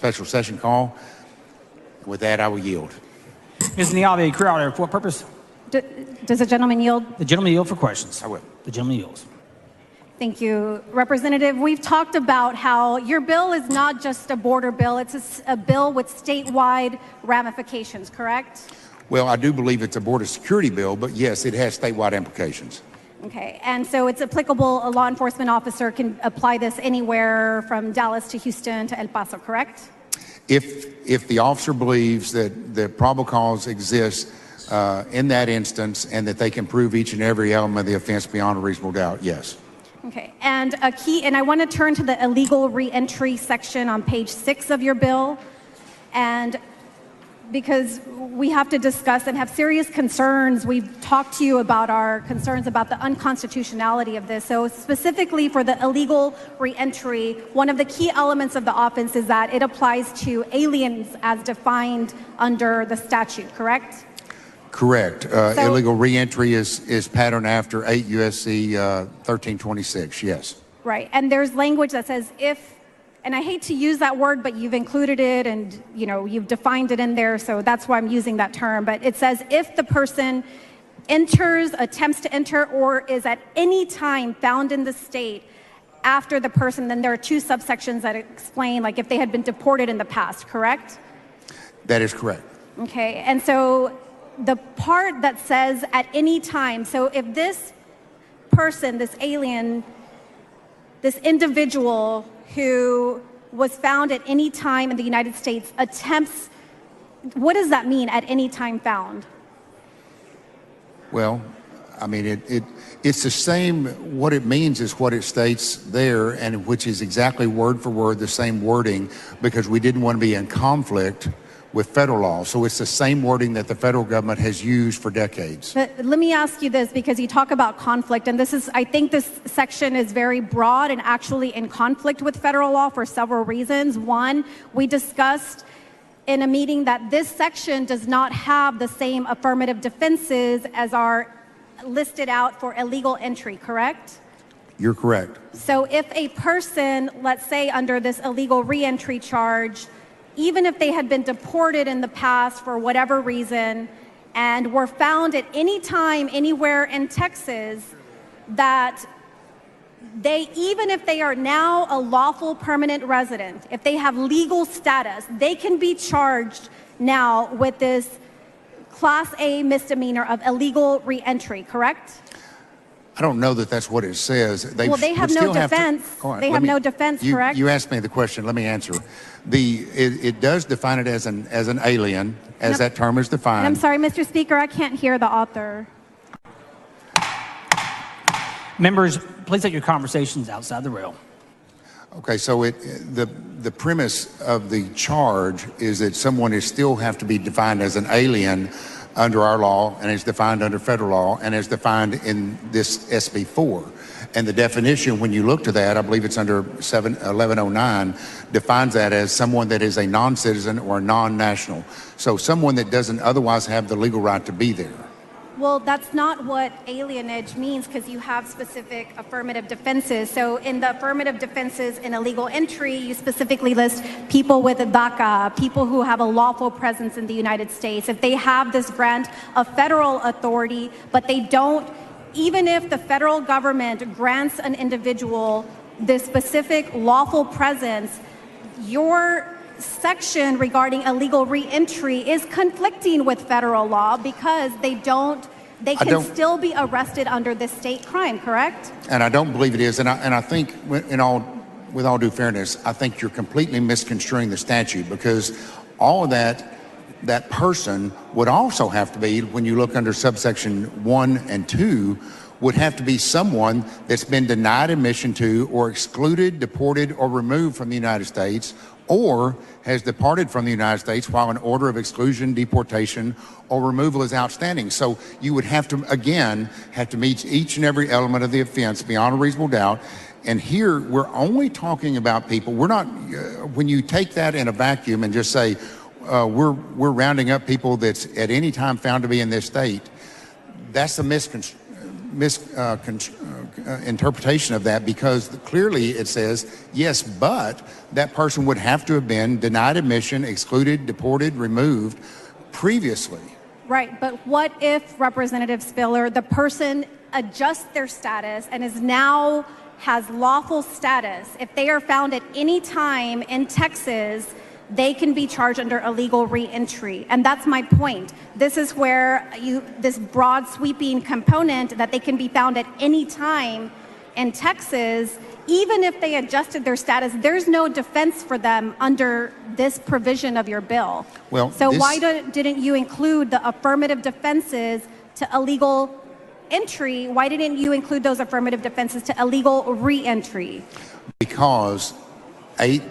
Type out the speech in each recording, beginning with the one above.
special session call. With that, I will yield. Ms. Neave, Criado, for what purpose? Does the gentleman yield? The gentleman yield for questions. I will. The gentleman yields. Thank you, Representative. We've talked about how your bill is not just a border bill, it's a bill with statewide ramifications, correct? Well, I do believe it's a border security bill, but yes, it has statewide implications. Okay, and so it's applicable, a law enforcement officer can apply this anywhere from Dallas to Houston to El Paso, correct? If the officer believes that the probable cause exists in that instance and that they can prove each and every element of the offense beyond a reasonable doubt, yes. Okay, and I want to turn to the illegal reentry section on page 6 of your bill, and because we have to discuss and have serious concerns. We've talked to you about our concerns about the unconstitutionality of this. So specifically for the illegal reentry, one of the key elements of the offense is that it applies to aliens as defined under the statute, correct? Correct. Illegal reentry is patterned after 8 U.S.C. 1326, yes. Right, and there's language that says if, and I hate to use that word, but you've included it and you've defined it in there, so that's why I'm using that term. But it says if the person enters, attempts to enter, or is at any time found in the state after the person, then there are 2 subsections that explain, like if they had been deported in the past, correct? That is correct. Okay, and so the part that says at any time, so if this person, this alien, this individual who was found at any time in the United States attempts, what does that mean, at any time found? Well, I mean, it's the same, what it means is what it states there, and which is exactly word for word the same wording, because we didn't want to be in conflict with federal law. So it's the same wording that the federal government has used for decades. But let me ask you this, because you talk about conflict, and I think this section is very broad and actually in conflict with federal law for several reasons. One, we discussed in a meeting that this section does not have the same affirmative defenses as are listed out for illegal entry, correct? You're correct. So if a person, let's say under this illegal reentry charge, even if they had been deported in the past for whatever reason and were found at any time anywhere in Texas, that they, even if they are now a lawful permanent resident, if they have legal status, they can be charged now with this Class A misdemeanor of illegal reentry, correct? I don't know that that's what it says. They have no defense. They have no defense, correct? You asked me the question. Let me answer. It does define it as an alien, as that term is defined. I'm sorry, Mr. Speaker, I can't hear the author. Members, please take your conversations outside the rail. Okay, so the premise of the charge is that someone is still have to be defined as an alien under our law, and is defined under federal law, and is defined in this SB4. And the definition, when you look to that, I believe it's under 1109, defines that as someone that is a non-citizen or a non-national. So someone that doesn't otherwise have the legal right to be there. Well, that's not what alienage means, because you have specific affirmative defenses. So in the affirmative defenses in illegal entry, you specifically list people with a DACA, people who have a lawful presence in the United States. If they have this grant of federal authority, but they don't, even if the federal government grants an individual this specific lawful presence, your section regarding illegal reentry is conflicting with federal law, because they can still be arrested under this state crime, correct? And I don't believe it is. And I think, with all due fairness, I think you're completely misconstruing the statute, because all of that person would also have to be, when you look under subsection 1 and 2, would have to be someone that's been denied admission to, or excluded, deported, or removed from the United States, or has departed from the United States while an order of exclusion, deportation, or removal is outstanding. So you would have to, again, meet each and every element of the offense beyond a reasonable doubt. And here, we're only talking about people. We're not, when you take that in a vacuum and just say, we're rounding up people that's at any time found to be in this state, that's a misconstruction interpretation of that, because clearly it says, yes, but that person would have to have been denied admission, excluded, deported, removed previously. Right, but what if, Representative Spiller, the person adjusts their status and is now has lawful status? If they are found at any time in Texas, they can be charged under illegal re-entry. And that's my point. This is where this broad sweeping component that they can be found at any time in Texas, even if they adjusted their status, there's no defense for them under this provision of your bill. Well, so why didn't you include the affirmative defenses to illegal entry? Why didn't you include those affirmative defenses to illegal re-entry? Because 8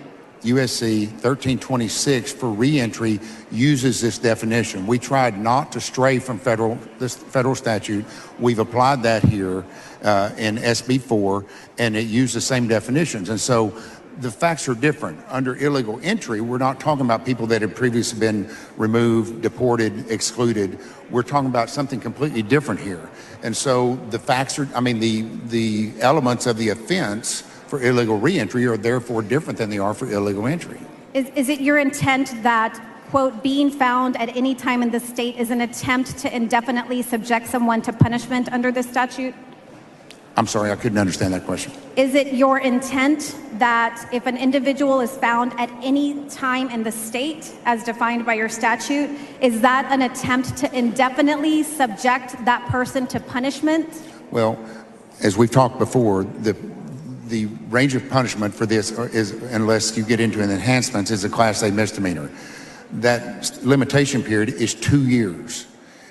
USC 1326 for re-entry uses this definition. We tried not to stray from this federal statute. We've applied that here in SB4, and it used the same definitions. And so the facts are different. Under illegal entry, we're not talking about people that had previously been removed, deported, excluded. We're talking about something completely different here. And so the facts are, the elements of the offense for illegal re-entry are therefore different than they are for illegal entry. Is it your intent that, quote, being found at any time in the state is an attempt to indefinitely subject someone to punishment under this statute? I'm sorry, I couldn't understand that question. Is it your intent that if an individual is found at any time in the state, as defined by your statute, is that an attempt to indefinitely subject that person to punishment? Well, as we've talked before, the range of punishment for this is, unless you get into an enhancement, is a Class A misdemeanor. That limitation period is 2 years.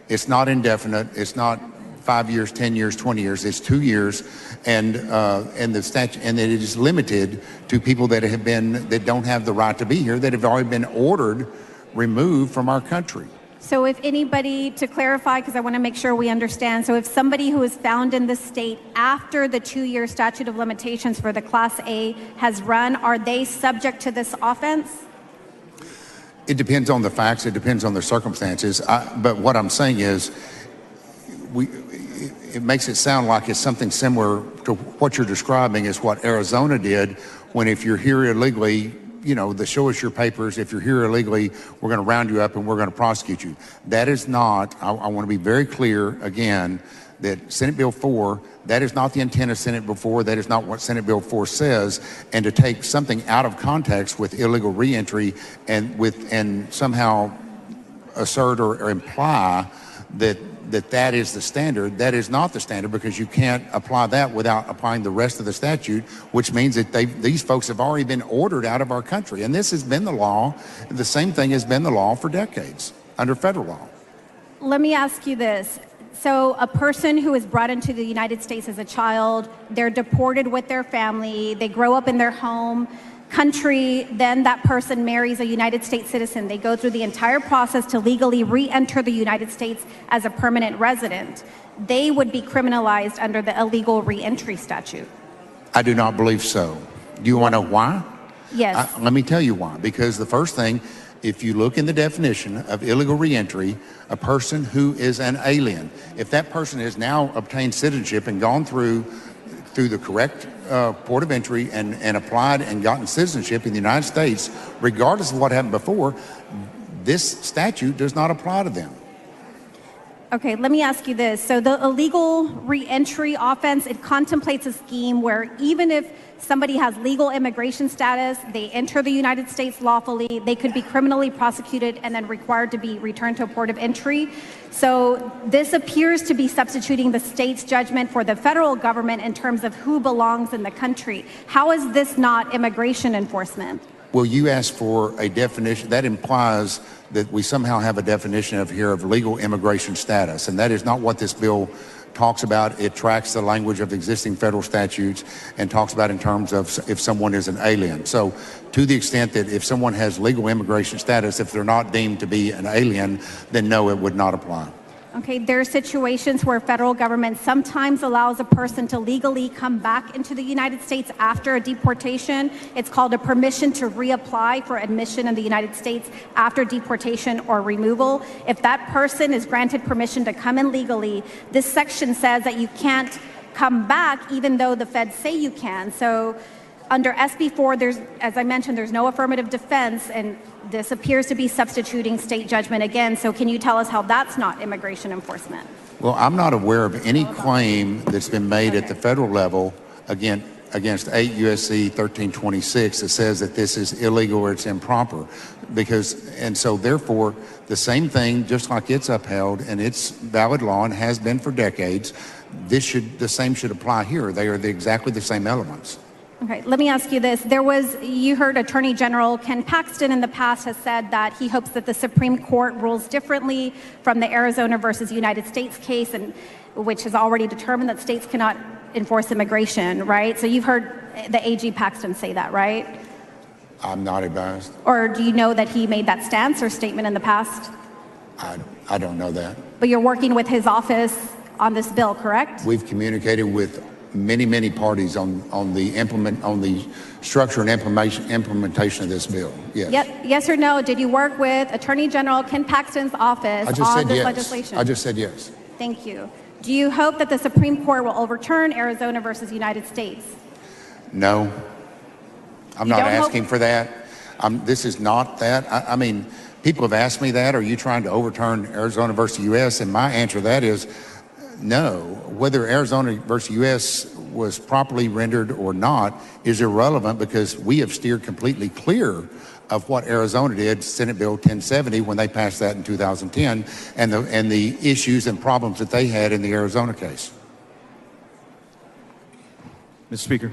It's not indefinite. It's not 5 years, 10 years, 20 years. It's 2 years, and the statute, and it is limited to people that don't have the right to be here, that have already been ordered removed from our country. So if anybody, to clarify, because I want to make sure we understand, so if somebody who is found in the state after the 2-year statute of limitations for the Class A has run, are they subject to this offense? It depends on the facts. It depends on the circumstances. But what I'm saying is, it makes it sound like it's something similar to what you're describing is what Arizona did when, if you're here illegally, the show us your papers. If you're here illegally, we're going to round you up and we're going to prosecute you. That is not, I want to be very clear again, that Senate Bill 4, that is not the intent of Senate Bill 4. That is not what Senate Bill 4 says. And to take something out of context with illegal reentry and somehow assert or imply that is the standard, that is not the standard, because you can't apply that without applying the rest of the statute, which means that these folks have already been ordered out of our country. And this has been the law. The same thing has been the law for decades under federal law. Let me ask you this. So a person who is brought into the United States as a child, they're deported with their family, they grow up in their home country, then that person marries a United States citizen. They go through the entire process to legally re-enter the United States as a permanent resident. They would be criminalized under the illegal re-entry statute. I do not believe so. Do you want to know why? Yes. Let me tell you why. Because the first thing, if you look in the definition of illegal reentry, a person who is an alien, if that person has now obtained citizenship and gone through the correct port of entry and applied and gotten citizenship in the United States, regardless of what happened before, this statute does not apply to them. Okay, let me ask you this. So the illegal re-entry offense, it contemplates a scheme where even if somebody has legal immigration status, they enter the United States lawfully, they could be criminally prosecuted and then required to be returned to a port of entry. So this appears to be substituting the state's judgment for the federal government in terms of who belongs in the country. How is this not immigration enforcement? Well, you asked for a definition. That implies that we somehow have a definition of legal immigration status, and that is not what this bill talks about. It tracks the language of existing federal statutes and talks about in terms of if someone is an alien. So to the extent that if someone has legal immigration status, if they're not deemed to be an alien, then no, it would not apply. Okay, there are situations where federal government sometimes allows a person to legally come back into the United States after a deportation. It's called a permission to reapply for admission in the United States after deportation or removal. If that person is granted permission to come in legally, this section says that you can't come back even though the feds say you can. So under SB4, there's, as I mentioned, there's no affirmative defense, and this appears to be substituting state judgment again. So can you tell us how that's not immigration enforcement? Well, I'm not aware of any claim that's been made at the federal level against 8 U.S.C. 1326 that says that this is illegal or it's improper. And so therefore, the same thing, just like it's upheld and it's valid law and has been for decades, the same should apply here. They are exactly the same elements. Okay, let me ask you this. You heard Attorney General Ken Paxton in the past has said that he hopes that the Supreme Court rules differently from the Arizona versus United States case, and which has already determined that states cannot enforce immigration, right? So you've heard the AG Paxton say that, right? I'm not advised. Or do you know that he made that stance or statement in the past? I don't know that. But you're working with his office on this bill, correct? We've communicated with many parties on the structure and implementation of this bill. Yes. Yes or no? Did you work with Attorney General Ken Paxton's office on this legislation? I just said yes. Thank you. Do you hope that the Supreme Court will overturn Arizona versus United States? No. I'm not asking for that. This is not that. I mean, people have asked me that. Are you trying to overturn Arizona versus U.S.? And my answer to that is no. Whether Arizona versus U.S. was properly rendered or not is irrelevant, because we have steered completely clear of what Arizona did, Senate Bill 1070, when they passed that in 2010, and the issues and problems that they had in the Arizona case. Mr. Speaker.